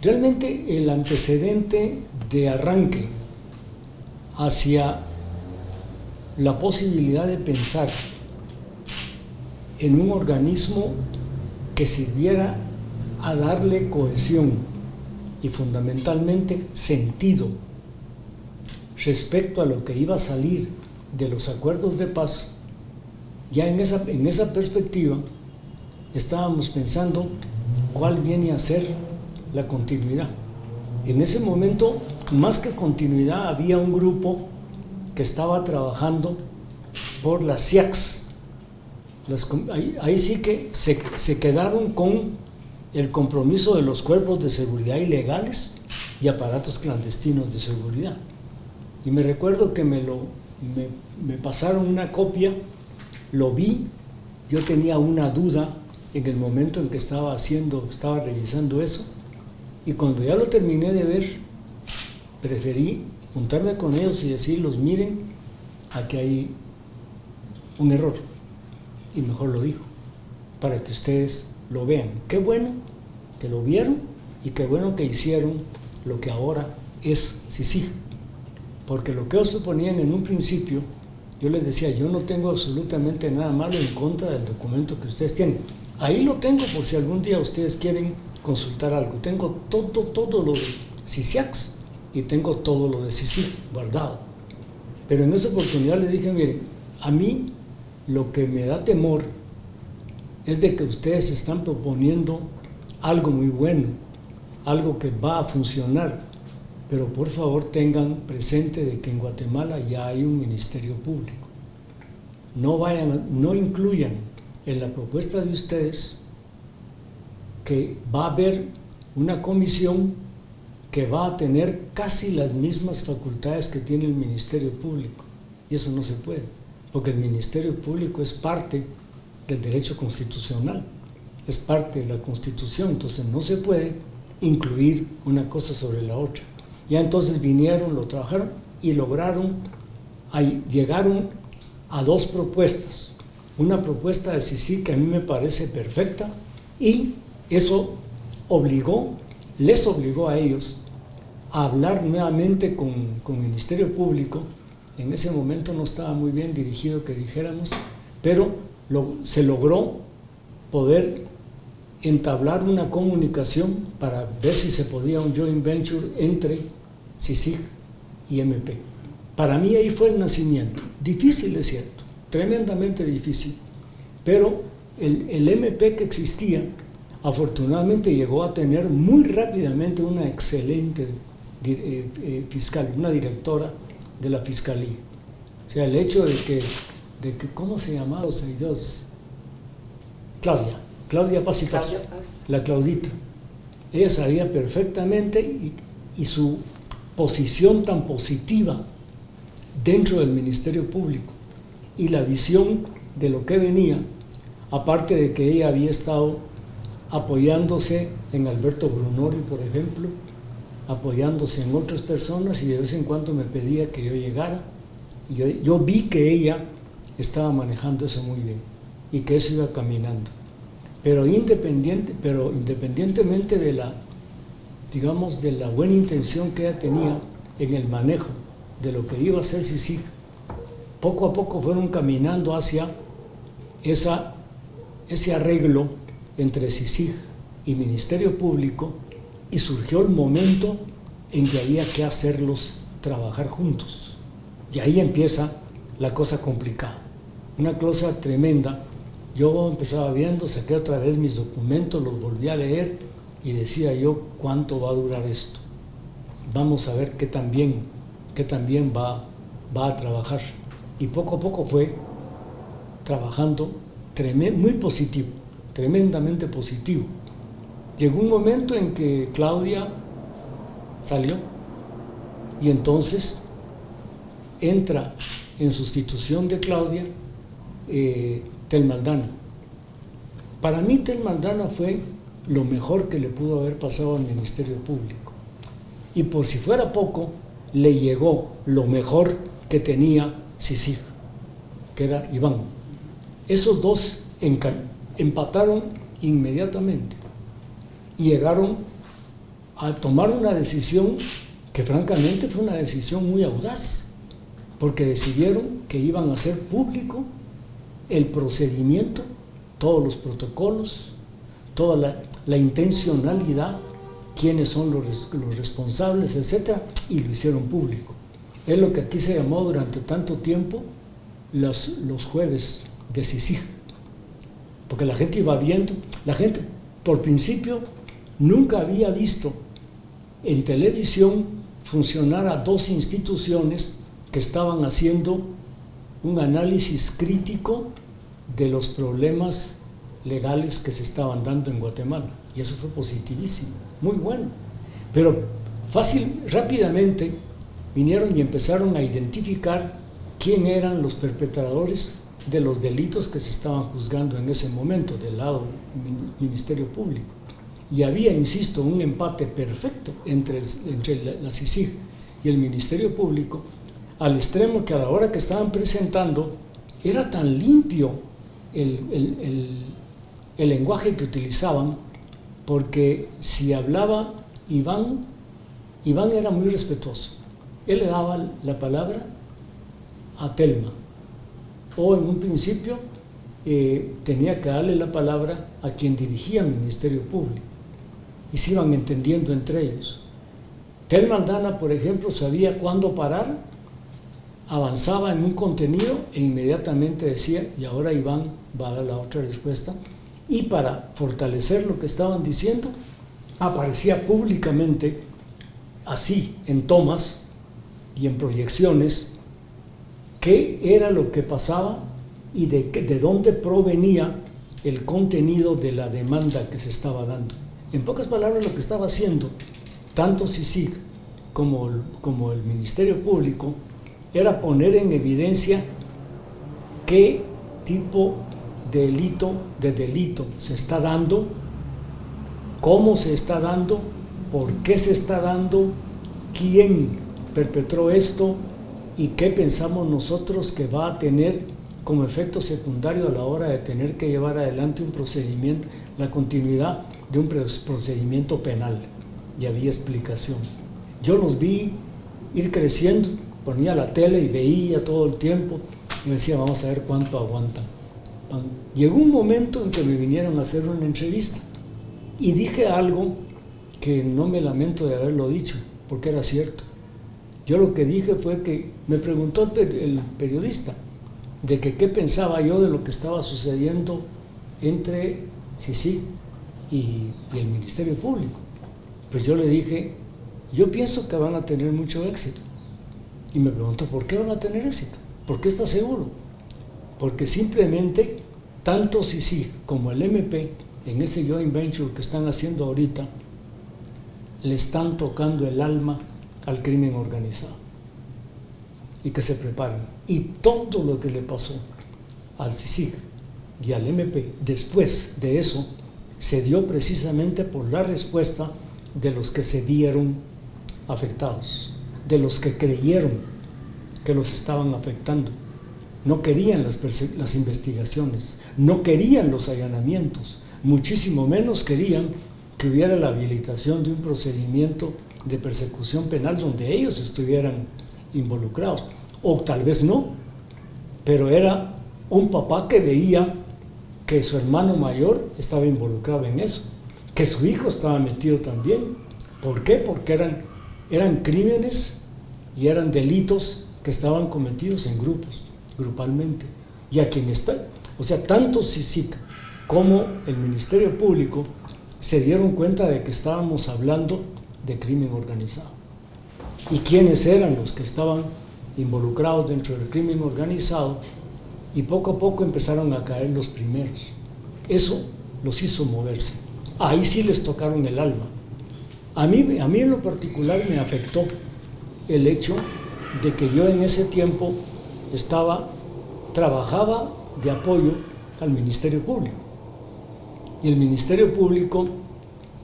Realmente el antecedente de arranque hacia la posibilidad de pensar en un organismo que sirviera a darle cohesión y fundamentalmente sentido respecto a lo que iba a salir de los acuerdos de paz, ya en esa perspectiva estábamos pensando cuál viene a ser la continuidad. En ese momento, más que continuidad, había un grupo que estaba trabajando por las SIACs. Ahí sí que se quedaron con el compromiso de los cuerpos de seguridad ilegales y aparatos clandestinos de seguridad. Y me recuerdo que me pasaron una copia, lo vi, yo tenía una duda en el momento en que estaba revisando eso, y cuando ya lo terminé de ver, preferí juntarme con ellos y decirles, miren, aquí hay un error, y mejor lo dijo, para que ustedes lo vean. Qué bueno que lo vieron y qué bueno que hicieron lo que ahora es CICIG, porque lo que ellos proponían en un principio, yo les decía, yo no tengo absolutamente nada malo en contra del documento que ustedes tienen. Ahí lo tengo por si algún día ustedes quieren consultar algo. Tengo todo lo de CICIACS y tengo todo lo de CICIG guardado. Pero en esa oportunidad le dije, miren, a mí lo que me da temor es de que ustedes están proponiendo algo muy bueno, algo que va a funcionar, pero por favor tengan presente de que en Guatemala ya hay un ministerio público. No incluyan en la propuesta de ustedes que va a haber una comisión que va a tener casi las mismas facultades que tiene el Ministerio Público, y eso no se puede, porque el Ministerio Público es parte del derecho constitucional, es parte de la Constitución, entonces no se puede incluir una cosa sobre la otra. Ya entonces vinieron, lo trabajaron y llegaron a dos propuestas. Una propuesta de CICIG que a mí me parece perfecta, y eso les obligó a ellos a hablar nuevamente con el Ministerio Público. En ese momento no estaba muy bien dirigido que dijéramos, pero se logró poder entablar una comunicación para ver si se podía un joint venture entre CICIG y MP. Para mí ahí fue el nacimiento, difícil es cierto, tremendamente difícil, pero el MP que existía afortunadamente llegó a tener muy rápidamente una excelente fiscal, una directora de la fiscalía. O sea, el hecho de que ¿cómo se llamaba? Claudia Paz y Paz, la Claudita. Ella sabía perfectamente y su posición tan positiva dentro del Ministerio Público y la visión de lo que venía, aparte de que ella había estado apoyándose en Alberto Brunori, por ejemplo, apoyándose en otras personas, y de vez en cuando me pedía que yo llegara, y yo vi que ella estaba manejando eso muy bien y que eso iba caminando, pero independientemente de la, digamos, de la buena intención que ella tenía en el manejo de lo que iba a ser CICIG, poco a poco fueron caminando hacia ese arreglo entre CICIG y Ministerio Público, y surgió el momento en que había que hacerlos trabajar juntos, y ahí empieza la cosa complicada, una cosa tremenda. Yo empezaba viendo, saqué otra vez mis documentos, los volví a leer y decía yo, ¿cuánto va a durar esto? Vamos a ver qué tan bien va a trabajar. Y poco a poco fue trabajando muy positivo, tremendamente positivo. Llegó un momento en que Claudia salió y entonces entra en sustitución de Claudia Tel Maldana. Para mí Tel Maldana fue lo mejor que le pudo haber pasado al Ministerio Público, y por si fuera poco le llegó lo mejor que tenía CICIG, que era Iván. Esos dos empataron inmediatamente y llegaron a tomar una decisión que francamente fue una decisión muy audaz, porque decidieron que iban a hacer público el procedimiento, todos los protocolos, toda la intencionalidad, quiénes son los responsables, etc., y lo hicieron público. Es lo que aquí se llamó durante tanto tiempo los jueves de CICIG, porque la gente iba viendo, la gente por principio nunca había visto en televisión funcionar a dos instituciones que estaban haciendo un análisis crítico de los problemas legales que se estaban dando en Guatemala, y eso fue positivísimo, muy bueno, pero rápidamente vinieron y empezaron a identificar quién eran los perpetradores de los delitos que se estaban juzgando en ese momento del lado del Ministerio Público, y había, insisto, un empate perfecto entre la CICIG y el Ministerio Público, al extremo que a la hora que estaban presentando era tan limpio el lenguaje que utilizaban, porque si hablaba Iván era muy respetuoso, él le daba la palabra a Telma, o en un principio tenía que darle la palabra a quien dirigía el Ministerio Público, y se iban entendiendo entre ellos. Telma Aldana, por ejemplo, sabía cuándo parar, avanzaba en un contenido e inmediatamente decía, y ahora Iván va a dar la otra respuesta, y para fortalecer lo que estaban diciendo, aparecía públicamente, así, en tomas y en proyecciones, qué era lo que pasaba y de dónde provenía el contenido de la demanda que se estaba dando. En pocas palabras, lo que estaba haciendo tanto CICIG como el Ministerio Público era poner en evidencia qué tipo de delito se está dando, cómo se está dando, por qué se está dando, quién perpetró esto y qué pensamos nosotros que va a tener como efecto secundario a la hora de tener que llevar adelante un procedimiento, la continuidad de un procedimiento penal. Y había explicación. Yo los vi ir creciendo, ponía la tele y veía todo el tiempo y me decía, vamos a ver cuánto aguantan. Llegó un momento en que me vinieron a hacer una entrevista y dije algo que no me lamento de haberlo dicho, porque era cierto. Yo lo que dije fue que me preguntó el periodista de que qué pensaba yo de lo que estaba sucediendo entre CICIG y el Ministerio Público. Pues yo le dije, yo pienso que van a tener mucho éxito. Y me preguntó, ¿por qué van a tener éxito? ¿Por qué estás seguro? Porque simplemente tanto CICIG como el MP en ese joint venture que están haciendo ahorita le están tocando el alma al crimen organizado, y que se preparen. Y todo lo que le pasó al CICIG y al MP después de eso se dio precisamente por la respuesta de los que se vieron afectados, de los que creyeron que los estaban afectando. No querían las investigaciones, no querían los allanamientos, muchísimo menos querían que hubiera la habilitación de un procedimiento de persecución penal donde ellos estuvieran involucrados, o tal vez no, pero era un papá que veía que su hermano mayor estaba involucrado en eso, que su hijo estaba metido también. ¿Por qué? Porque eran crímenes y eran delitos que estaban cometidos en grupalmente, y a quien está, o sea, tanto CICIG como el Ministerio Público se dieron cuenta de que estábamos hablando de crimen organizado y quiénes eran los que estaban involucrados dentro del crimen organizado, y poco a poco empezaron a caer los primeros. Eso los hizo moverse. Ahí sí les tocaron el alma. A mí en lo particular me afectó el hecho de que yo en ese tiempo trabajaba de apoyo al Ministerio Público, y el Ministerio Público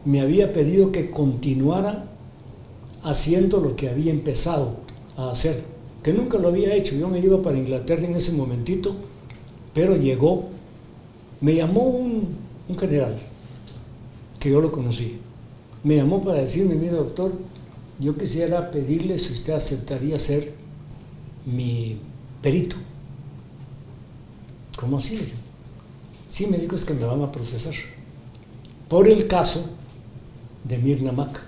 me había pedido que continuara haciendo lo que había empezado a hacer, que nunca lo había hecho. Yo me iba para Inglaterra en ese momentito, pero me llamó un general que yo lo conocí, me llamó para decirme: mire, doctor, yo quisiera pedirle si usted aceptaría ser mi perito. ¿Cómo así? Sí, me dijo, es que me van a procesar por el caso de Mirna Mac.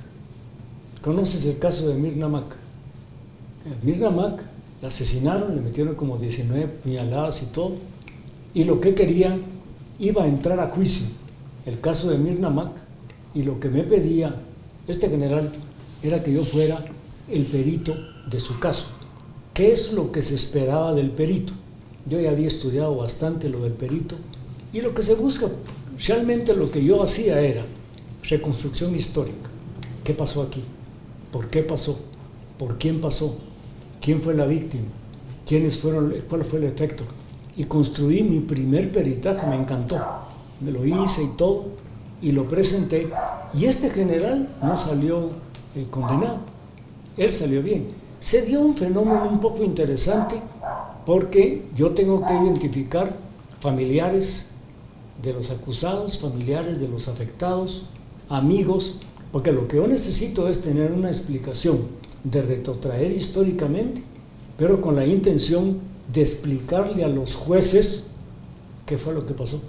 ¿Conoces el caso de Mirna Mac? Mirna Mac la asesinaron, le metieron como 19 puñaladas y todo, y lo que querían, iba a entrar a juicio el caso de Mirna Mac, y lo que me pedía este general era que yo fuera el perito de su caso. ¿Qué es lo que se esperaba del perito? Yo ya había estudiado bastante lo del perito, y lo que se busca, realmente lo que yo hacía era reconstrucción histórica. ¿Qué pasó aquí? ¿Por qué pasó? ¿Por quién pasó? ¿Quién fue la víctima? ¿Quiénes fueron? ¿Cuál fue el efecto? Y construí mi primer peritaje, me encantó. Me lo hice y todo, y lo presenté, y este general no salió condenado, él salió bien. Se dio un fenómeno un poco interesante, porque yo tengo que identificar familiares de los acusados, familiares de los afectados, amigos, porque lo que yo necesito es tener una explicación de retrotraer históricamente, pero con la intención de explicarle a los jueces qué fue lo que pasó,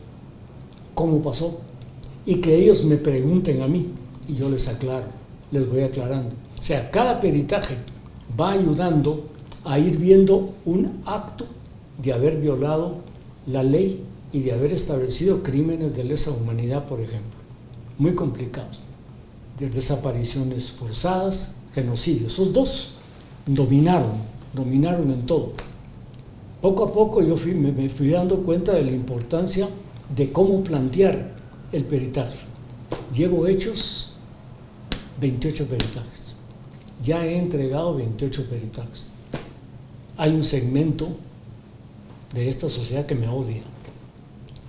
cómo pasó, y que ellos me pregunten a mí y yo les aclaro, les voy aclarando. O sea, cada peritaje va ayudando a ir viendo un acto de haber violado la ley y de haber establecido crímenes de lesa humanidad, por ejemplo, muy complicados, de desapariciones forzadas, genocidio. Esos dos dominaron en todo. Poco a poco yo me fui dando cuenta de la importancia de cómo plantear el peritaje. Llevo hechos 28 peritajes. Ya he entregado 28 peritajes. Hay un segmento de esta sociedad que me odia,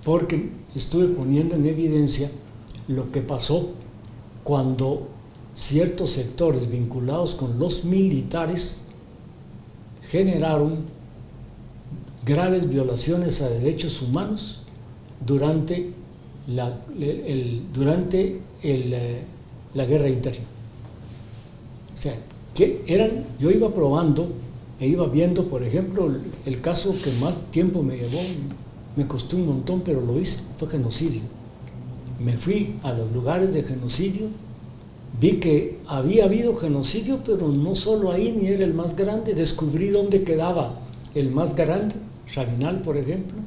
porque estuve poniendo en evidencia lo que pasó cuando ciertos sectores vinculados con los militares generaron graves violaciones a derechos humanos durante la guerra interna. O sea, yo iba probando e iba viendo, por ejemplo, el caso que más tiempo me llevó, me costó un montón, pero lo hice, fue genocidio. Me fui a los lugares de genocidio, vi que había habido genocidio, pero no solo ahí, ni era el más grande. Descubrí dónde quedaba el más grande, Rabinal, por ejemplo.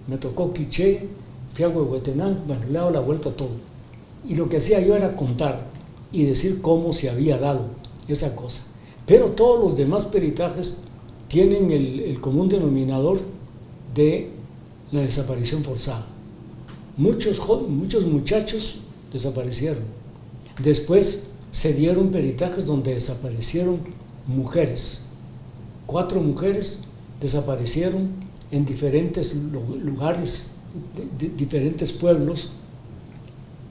Me tocó Quiché, fui a Huehuetenango, bueno, le he dado la vuelta a todo. Y lo que hacía yo era contar y decir cómo se había dado esa cosa. Pero todos los demás peritajes tienen el común denominador de la desaparición forzada. Muchos muchachos desaparecieron. Después se dieron peritajes donde desaparecieron mujeres. 4 mujeres desaparecieron en diferentes lugares, diferentes pueblos,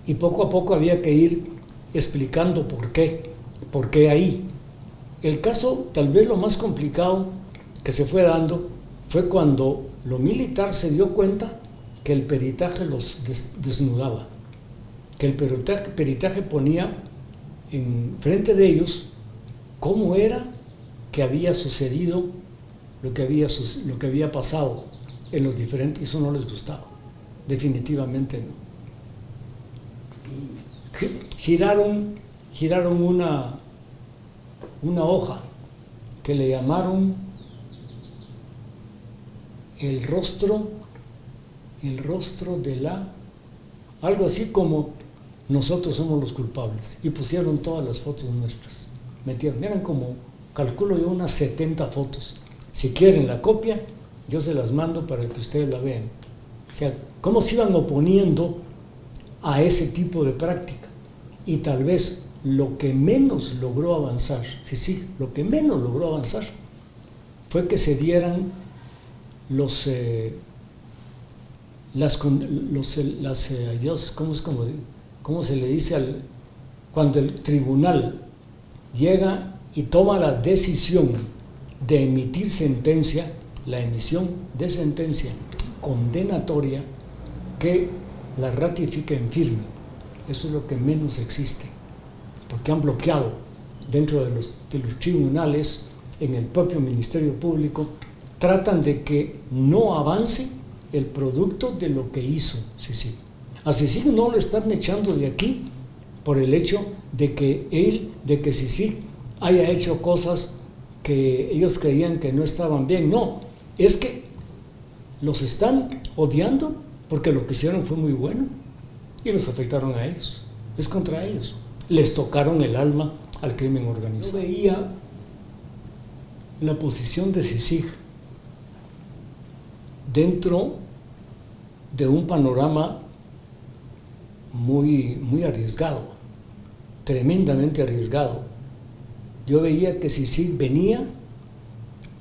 y poco a poco había que ir explicando por qué ahí. El caso, tal vez lo más complicado que se fue dando, fue cuando lo militar se dio cuenta que el peritaje los desnudaba, que el peritaje ponía en frente de ellos cómo era que había sucedido lo que había pasado en los diferentes, y eso no les gustaba, definitivamente no. Giraron una hoja que le llamaron el rostro de algo así como nosotros somos los culpables, y pusieron todas las fotos nuestras, eran como, calculo yo, unas 70 fotos. Si quieren la copia, yo se las mando para que ustedes la vean. O sea, cómo se iban oponiendo a ese tipo de práctica. Y tal vez lo que menos logró avanzar, lo que menos logró avanzar fue que se dieran ¿cómo se le dice cuando el tribunal llega y toma la decisión de emitir sentencia, la emisión de sentencia condenatoria, que la ratifique en firme? Eso es lo que menos existe. porque han bloqueado dentro de los tribunales, en el propio Ministerio Público, tratan de que no avance el producto de lo que hizo CICIG. A CICIG no lo están echando de aquí por el hecho de que CICIG haya hecho cosas que ellos creían que no estaban bien. No, es que los están odiando porque lo que hicieron fue muy bueno y los afectaron a ellos. Es contra ellos. Les tocaron el alma al crimen organizado. Yo veía la posición de CICIG dentro de un panorama muy arriesgado, tremendamente arriesgado. Yo veía que CICIG venía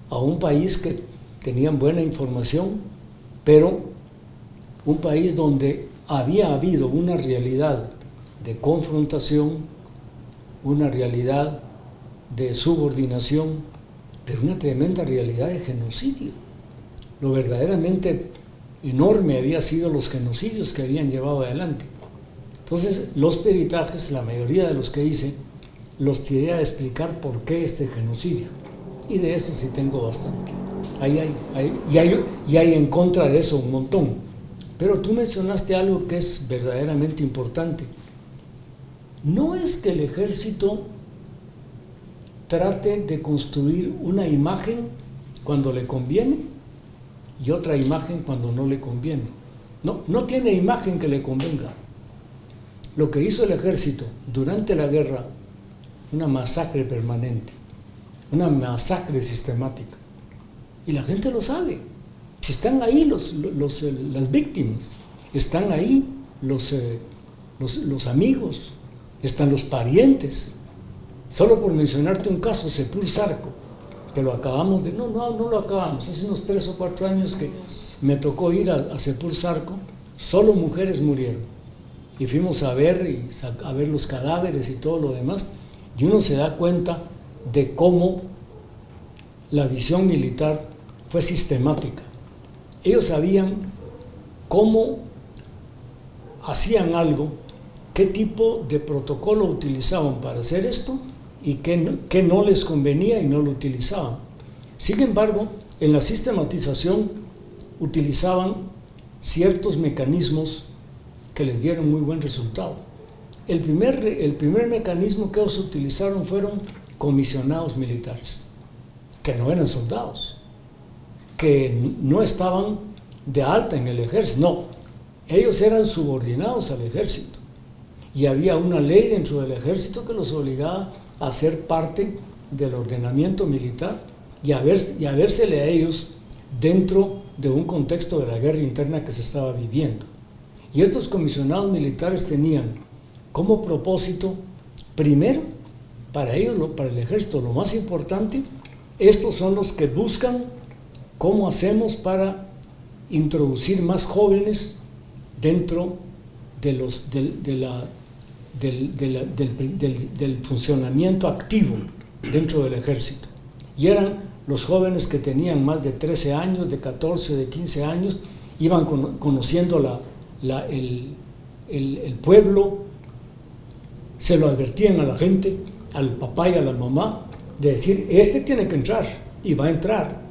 a un país que tenían buena información, pero un país donde había habido una realidad de confrontación, una realidad de subordinación, pero una tremenda realidad de genocidio. Lo verdaderamente enorme había sido los genocidios que habían llevado adelante. Entonces, los peritajes, la mayoría de los que hice, los tiré a explicar por qué este genocidio. Y de eso sí tengo bastante. Y hay en contra de eso un montón. Pero tú mencionaste algo que es verdaderamente importante. No es que el ejército trate de construir una imagen cuando le conviene y otra imagen cuando no le conviene. No tiene imagen que le convenga. Lo que hizo el ejército durante la guerra, una masacre permanente, una masacre sistemática. Y la gente lo sabe. Si están ahí las víctimas, están ahí los amigos, están los parientes. Solo por mencionarte un caso, Sepur Zarco, que lo acabamos de... No lo acabamos. Hace unos 3 o 4 años que me tocó ir a Sepur Zarco, solo mujeres murieron. Y fuimos a ver los cadáveres y todo lo demás, y uno se da cuenta de cómo la visión militar fue sistemática. Ellos sabían cómo hacían algo, qué tipo de protocolo utilizaban para hacer esto y qué no les convenía y no lo utilizaban. Sin embargo, en la sistematización utilizaban ciertos mecanismos que les dieron muy buen resultado. El primer mecanismo que ellos utilizaron fueron comisionados militares, que no eran soldados, que no estaban de alta en el ejército, no, ellos eran subordinados al ejército y había una ley dentro del ejército que los obligaba a ser parte del ordenamiento militar y a vérsele a ellos dentro de un contexto de la guerra interna que se estaba viviendo. Y estos comisionados militares tenían como propósito, primero, para ellos, para el ejército, lo más importante, estos son los que buscan cómo hacemos para introducir más jóvenes dentro del funcionamiento activo dentro del ejército. Y eran los jóvenes que tenían más de 13 años, de 14, de 15 años, iban conociendo el pueblo, se lo advertían a la gente, al papá y a la mamá, de decir, este tiene que entrar, y va a entrar.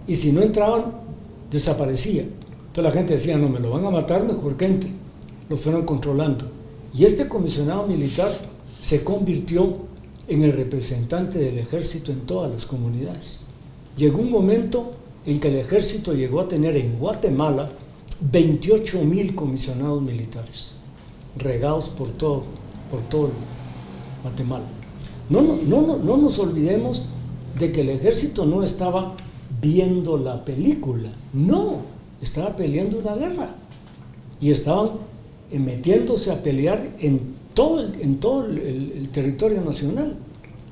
Y si no entraban, desaparecía. Entonces la gente decía, no, me lo van a matar, mejor que entre. Los fueron controlando. Y este comisionado militar se convirtió en el representante del ejército en todas las comunidades. Llegó un momento en que el ejército llegó a tener en Guatemala 28,000 comisionados militares, regados por todo Guatemala. No nos olvidemos de que el ejército no estaba viendo la película, no, estaba peleando una guerra y estaban metiéndose a pelear en todo el territorio nacional.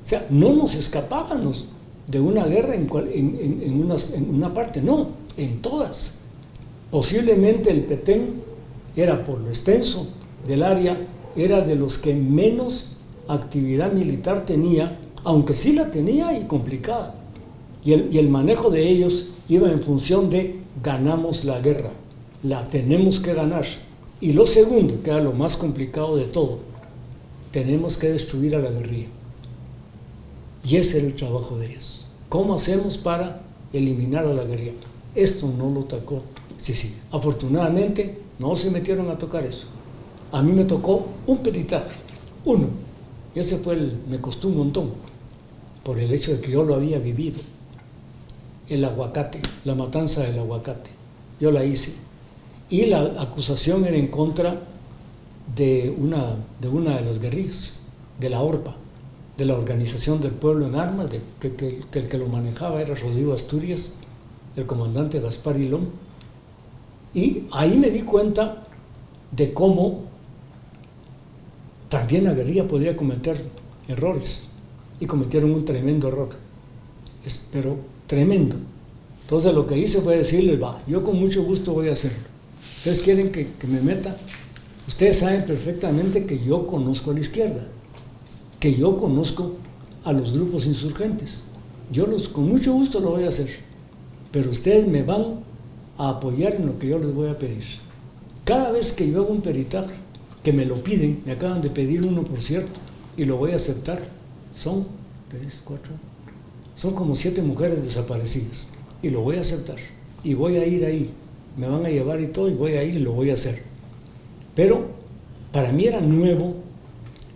O sea, no nos escapábamos de una guerra en una parte, no, en todas. Posiblemente el Petén era, por lo extenso del área, era de los que menos actividad militar tenía, aunque sí la tenía y complicada. Y el manejo de ellos iba en función de ganamos la guerra, la tenemos que ganar. Y lo segundo, que era lo más complicado de todo, tenemos que destruir a la guerrilla. Y ese era el trabajo de ellos. ¿Cómo hacemos para eliminar a la guerrilla? Esto no lo tocó Sisic. Afortunadamente no se metieron a tocar eso. A mí me tocó un peritaje, uno. Y ese me costó un montón, por el hecho de que yo lo había vivido. El aguacate, la matanza del aguacate, yo la hice. Y la acusación era en contra de una de las guerrillas, de la ORPA, de la Organización del Pueblo en Armas, que el que lo manejaba era Rodrigo Asturias, el comandante Gaspar Hilón. Y ahí me di cuenta de cómo también la guerrilla podía cometer errores, y cometieron un tremendo error, pero tremendo. Entonces lo que hice fue decirles, yo con mucho gusto voy a hacerlo. ¿Ustedes quieren que me meta? Ustedes saben perfectamente que yo conozco a la izquierda, que yo conozco a los grupos insurgentes. Con mucho gusto lo voy a hacer, pero ustedes me van a apoyar en lo que yo les voy a pedir. Cada vez que yo hago un peritaje, que me lo piden, me acaban de pedir uno, por cierto, y lo voy a aceptar, son como 7 mujeres desaparecidas, y lo voy a aceptar, y voy a ir ahí, me van a llevar y todo, y voy a ir y lo voy a hacer. Pero para mí era nuevo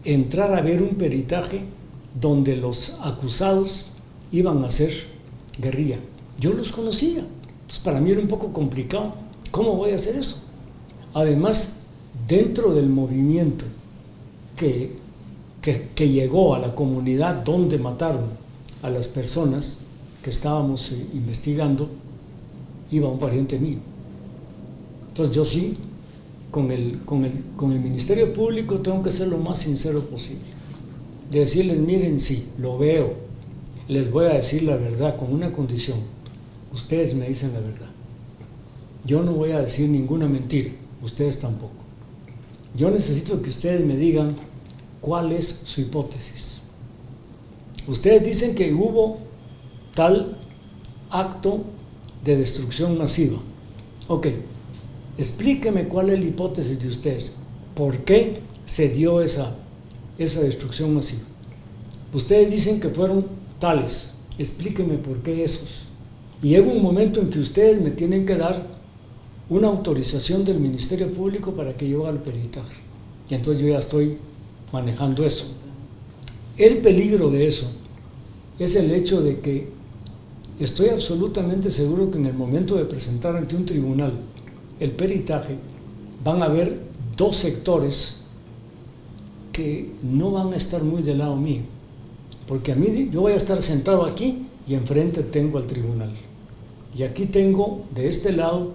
entrar a ver un peritaje donde los acusados iban a ser guerrilla. Yo los conocía, pues para mí era un poco complicado. ¿Cómo voy a hacer eso? Además, dentro del movimiento que llegó a la comunidad donde mataron a las personas que estábamos investigando, iba un pariente mío. Entonces yo sí, con el Ministerio Público tengo que ser lo más sincero posible. De decirles, miren, sí, lo veo, les voy a decir la verdad con una condición: ustedes me dicen la verdad. Yo no voy a decir ninguna mentira, ustedes tampoco. Yo necesito que ustedes me digan cuál es su hipótesis. Ustedes dicen que hubo tal acto de destrucción masiva. Ok, explíqueme cuál es la hipótesis de ustedes. ¿Por qué se dio esa destrucción masiva? Ustedes dicen que fueron tales. Explíqueme por qué esos. Y llega un momento en que ustedes me tienen que dar una autorización del Ministerio Público para que yo haga el peritaje. Y entonces yo ya estoy manejando eso. El peligro de eso es el hecho de que estoy absolutamente seguro que en el momento de presentar ante un tribunal el peritaje, van a haber 2 sectores que no van a estar muy del lado mío, porque yo voy a estar sentado aquí y enfrente tengo al tribunal, y aquí tengo de este lado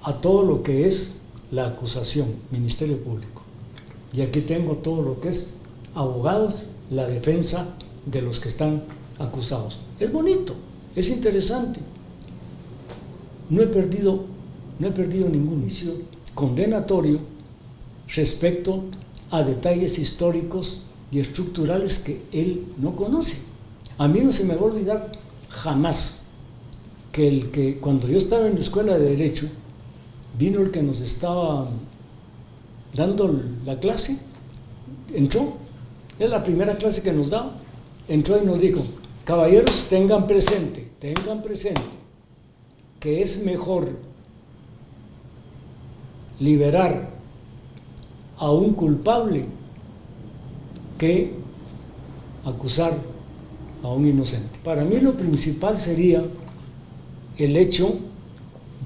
a todo lo que es la acusación, Ministerio Público, y aquí tengo todo lo que es abogados, la defensa de los que están acusados. Es bonito, es interesante. No he perdido ningún juicio condenatorio respecto a detalles históricos y estructurales que él no conoce. A mí no se me va a olvidar jamás que cuando yo estaba en la escuela de Derecho, vino el que nos estaba dando la clase, entró, es la primera clase que nos daba, entró y nos dijo: caballeros, tengan presente que es mejor liberar a un culpable que acusar a un inocente. Para mí lo principal sería el hecho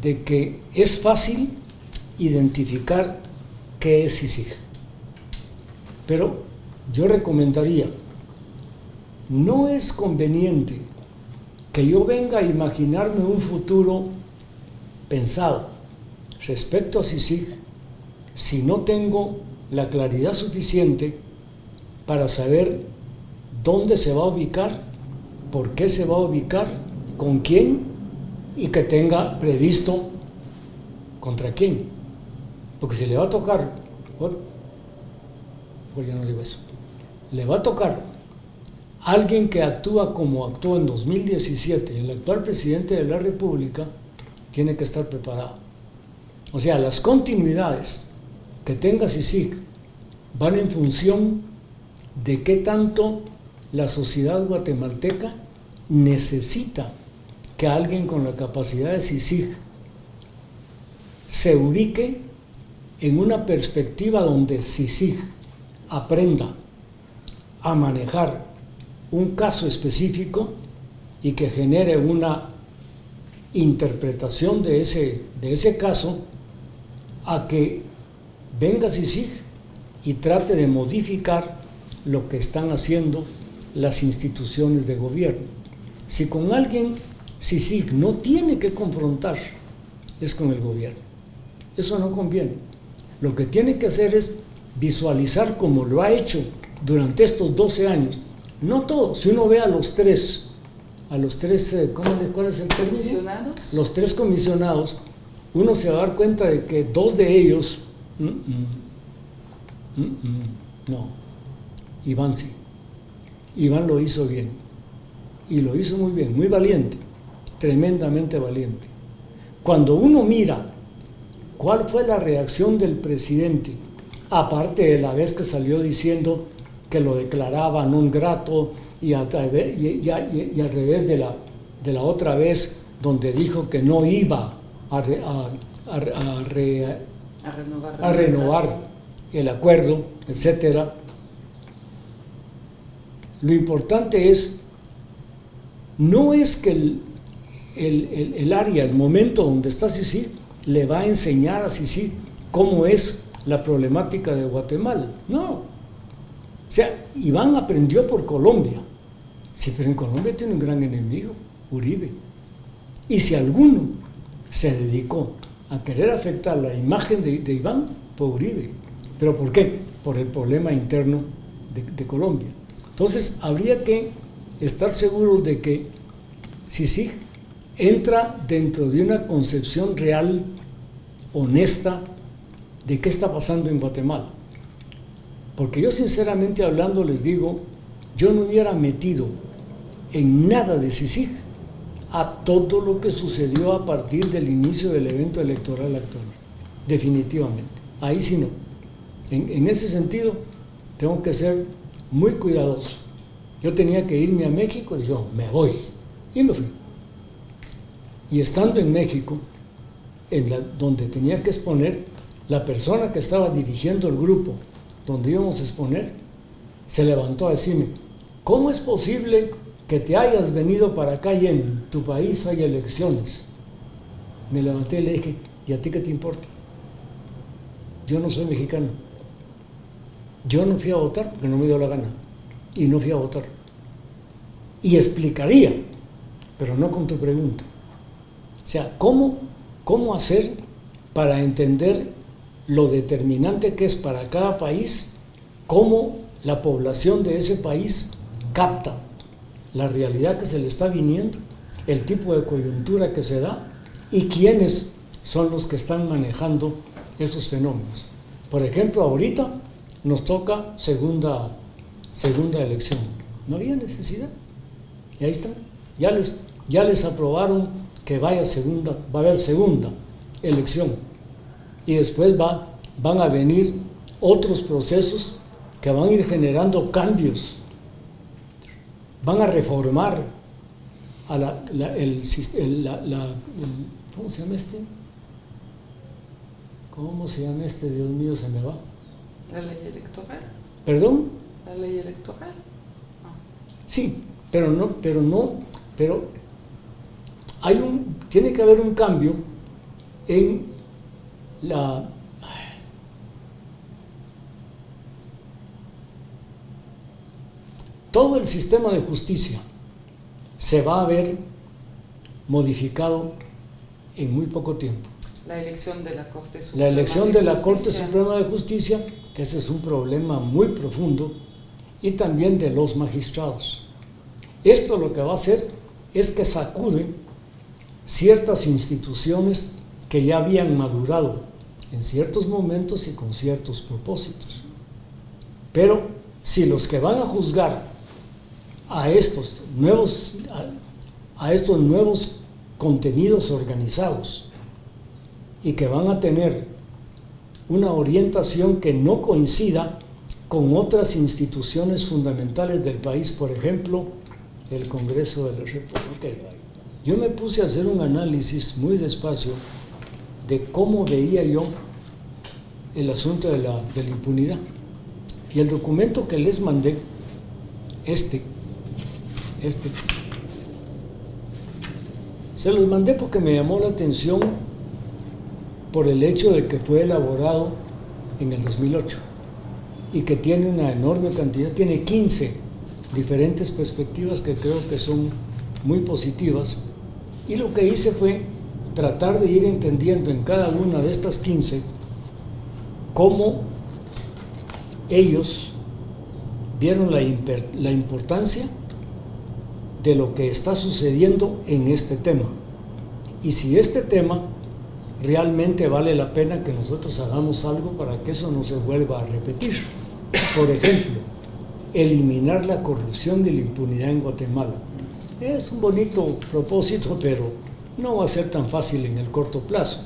de que es fácil identificar qué es Sisic. Pero yo recomendaría, no es conveniente que yo venga a imaginarme un futuro pensado respecto a Sisic si no tengo la claridad suficiente para saber dónde se va a ubicar, por qué se va a ubicar, con quién, y que tenga previsto contra quién. Porque si le va a tocar, pues yo no digo eso, le va a tocar alguien que actúa como actuó en 2017, el actual presidente de la República, tiene que estar preparado. O sea, las continuidades que tenga Sisic van en función de qué tanto la sociedad guatemalteca necesita que alguien con la capacidad de CICIG se ubique en una perspectiva donde CICIG aprenda a manejar un caso específico y que genere una interpretación de ese caso, a que venga CICIG y trate de modificar lo que están haciendo las instituciones de gobierno. Si con alguien CICIG no tiene que confrontar, es con el gobierno. Eso no conviene. Lo que tiene que hacer es visualizar, como lo ha hecho durante estos 12 años, no todos, si uno ve a los tres, ¿cuál es el término? ¿Comisionados? Los 3 comisionados, uno se va a dar cuenta de que 2 de ellos, no, Iván sí. Iván lo hizo bien, y lo hizo muy bien, muy valiente, tremendamente valiente. Cuando uno mira cuál fue la reacción del presidente, aparte de la vez que salió diciendo que lo declaraba non grato, y al revés de la otra vez, donde dijo que no iba a renovar el acuerdo, etcétera. Lo importante no es que el área, el momento donde está CICIG, le va a enseñar a CICIG cómo es la problemática de Guatemala. No. O sea, Iván aprendió por Colombia. Sí, pero en Colombia tiene un gran enemigo, Uribe. Y si alguno se dedicó a querer afectar la imagen de Iván, fue Uribe. ¿Pero por qué? Por el problema interno de Colombia. Entonces, habría que estar seguros de que CICIG entra dentro de una concepción real, honesta, de qué está pasando en Guatemala. Porque yo, sinceramente hablando, les digo, yo no hubiera metido en nada de CICIG a todo lo que sucedió a partir del inicio del evento electoral actual. Definitivamente. Ahí sí no. En ese sentido, tengo que ser muy cuidadoso. Yo tenía que irme a México, dije, me voy. Y me fui. Y estando en México, donde tenía que exponer, la persona que estaba dirigiendo el grupo donde íbamos a exponer, se levantó a decirme, ¿cómo es posible que te hayas venido para acá y en tu país hay elecciones? Me levanté y le dije, ¿y a ti qué te importa? Yo no soy mexicano. Yo no fui a votar porque no me dio la gana. Y no fui a votar. Y explicaría, pero no con tu pregunta. O sea, ¿cómo hacer para entender lo determinante que es para cada país, cómo la población de ese país capta la realidad que se le está viniendo, el tipo de coyuntura que se da y quiénes son los que están manejando esos fenómenos? Por ejemplo, ahorita nos toca segunda elección. No había necesidad. Y ahí está. Ya les aprobaron que va a haber segunda elección. Y después van a venir otros procesos que van a ir generando cambios. Van a reformar a ¿cómo se llama este? ¿Cómo se llama este? Dios mío, se me va. ¿La ley electoral? ¿Perdón? ¿La ley electoral? No. Sí, pero tiene que haber un cambio en todo el sistema de justicia se va a ver modificado en muy poco tiempo. La elección de la Corte Suprema. La elección de la Corte Suprema de Justicia, que ese es un problema muy profundo, y también de los magistrados. Esto lo que va a hacer es que sacude ciertas instituciones que ya habían madurado en ciertos momentos y con ciertos propósitos. Pero si los que van a juzgar a estos nuevos contenidos organizados y que van a tener una orientación que no coincida con otras instituciones fundamentales del país, por ejemplo, el Congreso de la República. Yo me puse a hacer un análisis muy despacio de cómo veía yo el asunto de la impunidad. Y el documento que les mandé, se los mandé porque me llamó la atención por el hecho de que fue elaborado en el 2008 y que tiene una enorme cantidad, tiene 15 diferentes perspectivas que creo que son muy positivas, y lo que hice fue tratar de ir entendiendo en cada una de estas 15 cómo ellos vieron la importancia de lo que está sucediendo en este tema, y si este tema realmente vale la pena que nosotros hagamos algo para que eso no se vuelva a repetir. Por ejemplo, eliminar la corrupción y la impunidad en Guatemala. Es un bonito propósito, pero no va a ser tan fácil en el corto plazo.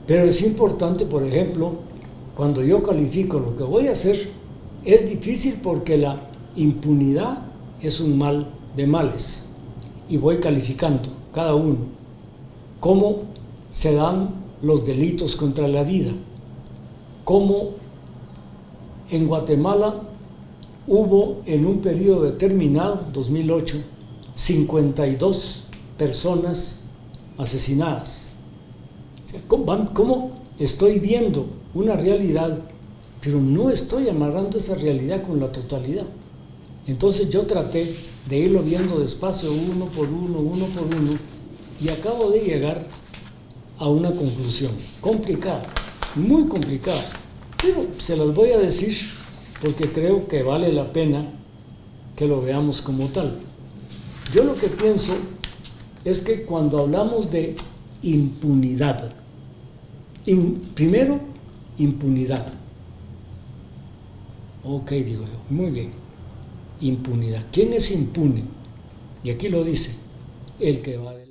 Pero es importante, por ejemplo, cuando yo califico lo que voy a hacer, es difícil porque la impunidad es un mal de males. Y voy calificando cada uno, cómo se dan los delitos contra la vida, cómo en Guatemala hubo en un periodo determinado, 2008, 52 personas asesinadas. O sea, ¿cómo estoy viendo una realidad, pero no estoy amarrando esa realidad con la totalidad? Entonces yo traté de irlo viendo despacio, uno por uno, y acabo de llegar a una conclusión complicada, muy complicada, pero se las voy a decir porque creo que vale la pena que lo veamos como tal. Yo lo que pienso es que cuando hablamos de impunidad, primero, impunidad. Ok, digo yo, muy bien. Impunidad. ¿Quién es impune? Y aquí lo dice, el que va de